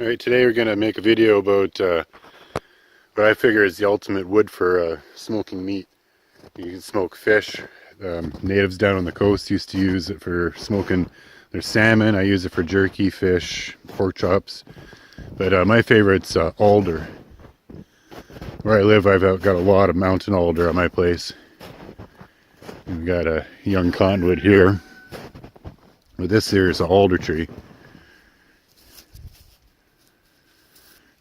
Alright, today we're going to make a video about what I figure is the ultimate wood for smoking meat. You can smoke fish. Natives down on the coast used to use it for smoking their salmon. I use it for jerky, fish, pork chops. But my favorite's alder. Where I live, I've got a lot of mountain alder at my place. We've got a young cottonwood here. But this here is an alder tree.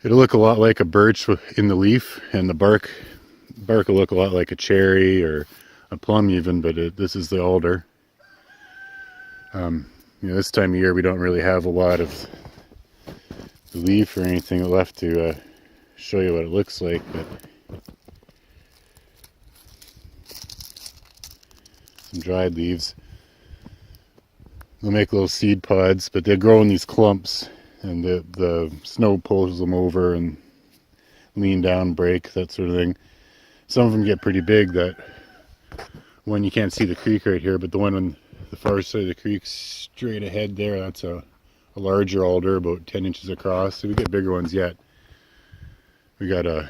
It'll look a lot like a birch in the leaf, and the bark will look a lot like a cherry or a plum even, but this is the alder. This time of year we don't really have a lot of the leaf or anything left to show you what it looks like, but some dried leaves. They'll make little seed pods, but they grow in these clumps. And the snow pulls them over and lean down, break, that sort of thing. Some of them get pretty big. That one, you can't see the creek right here, but the one on the far side of the creek straight ahead there, that's a larger alder, about 10 inches across. So we get bigger ones yet. We got a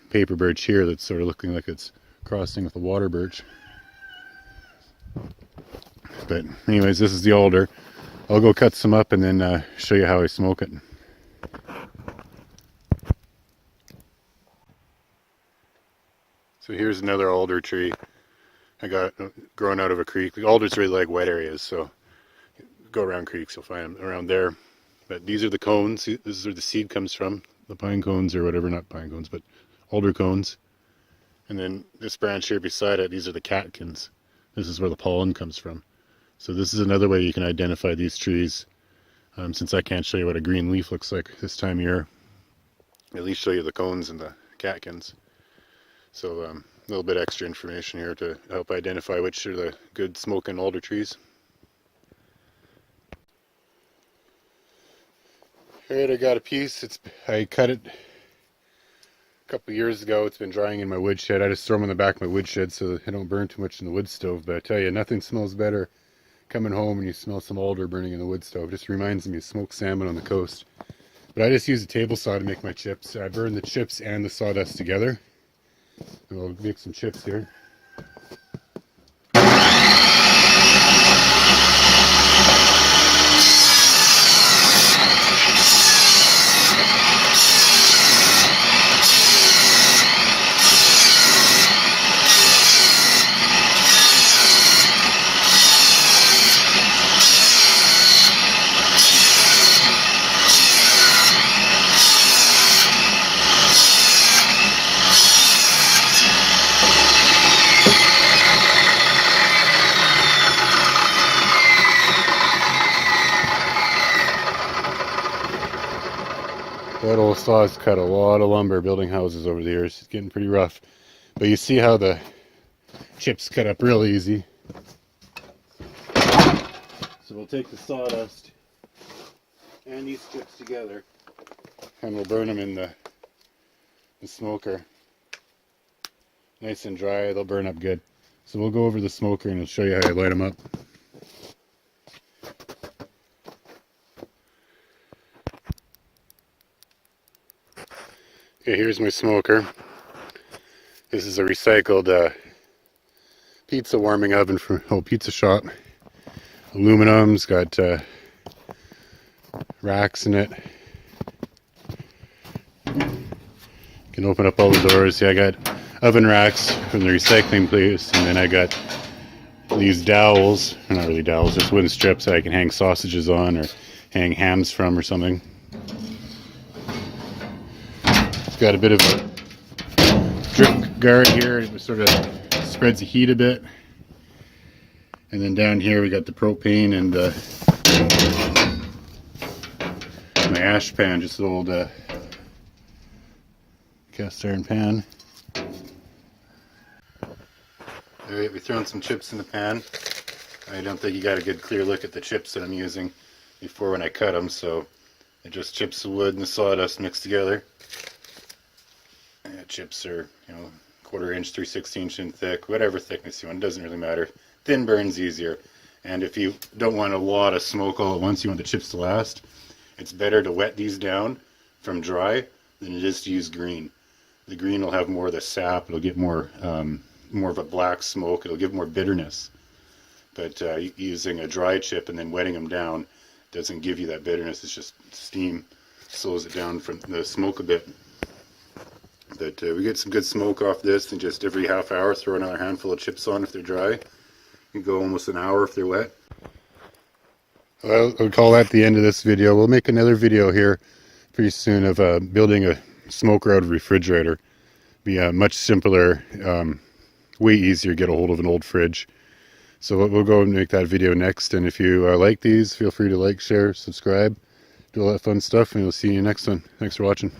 paper birch here that's sort of looking like it's crossing with a water birch. But anyways, this is the alder. I'll go cut some up and then show you how I smoke it. So here's another alder tree I got growing out of a creek. The alders really like wet areas, so go around creeks, you'll find them around there. But these are the cones. This is where the seed comes from. The pine cones or whatever, not pine cones, but alder cones. And then this branch here beside it, these are the catkins. This is where the pollen comes from. So this is another way you can identify these trees. Since I can't show you what a green leaf looks like this time of year, at least show you the cones and the catkins. So a little bit extra information here to help identify which are the good smoking alder trees. Alright, I got a piece. I cut it a couple years ago. It's been drying in my woodshed. I just throw them in the back of my woodshed so they don't burn too much in the wood stove. But I tell you, nothing smells better coming home and you smell some alder burning in the wood stove. It just reminds me of smoked salmon on the coast. But I just use a table saw to make my chips. I burn the chips and the sawdust together. And we'll make some chips here. That old saw's cut a lot of lumber building houses over the years. It's getting pretty rough. But you see how the chips cut up real easy. So we'll take the sawdust and these chips together and we'll burn them in the smoker. Nice and dry, they'll burn up good. So we'll go over the smoker and I'll show you how I light them up. Okay, here's my smoker. This is a recycled pizza warming oven from pizza shop. Aluminum's got racks in it. You can open up all the doors. Yeah, I got oven racks from the recycling place, and then I got these dowels. They're not really dowels, just wooden strips that I can hang sausages on or hang hams from or something. Got a bit of a drip guard here. It sort of spreads the heat a bit. And then down here we got the propane and my ash pan, just an old cast iron pan. Alright, we're throwing some chips in the pan. I don't think you got a good clear look at the chips that I'm using before when I cut them, so it just chips of wood and the sawdust mixed together. Chips are, 1/4 inch, 3/16 inch thick, whatever thickness you want, it doesn't really matter. Thin burns easier. And if you don't want a lot of smoke all at once, you want the chips to last, it's better to wet these down from dry than it is to use green. The green will have more of the sap. It'll get more of a black smoke. It'll give more bitterness. But using a dry chip and then wetting them down doesn't give you that bitterness. It's just steam. Slows it down from the smoke a bit. But we get some good smoke off this, and just every half hour throw another handful of chips on if they're dry. You go almost an hour if they're wet. Well, I'll call that the end of this video. We'll make another video here pretty soon of building a smoker out of a refrigerator. Be much simpler, way easier to get a hold of an old fridge. So we'll go and make that video next. And if you like these, feel free to like, share, subscribe, do all that fun stuff, and we'll see you next one. Thanks for watching.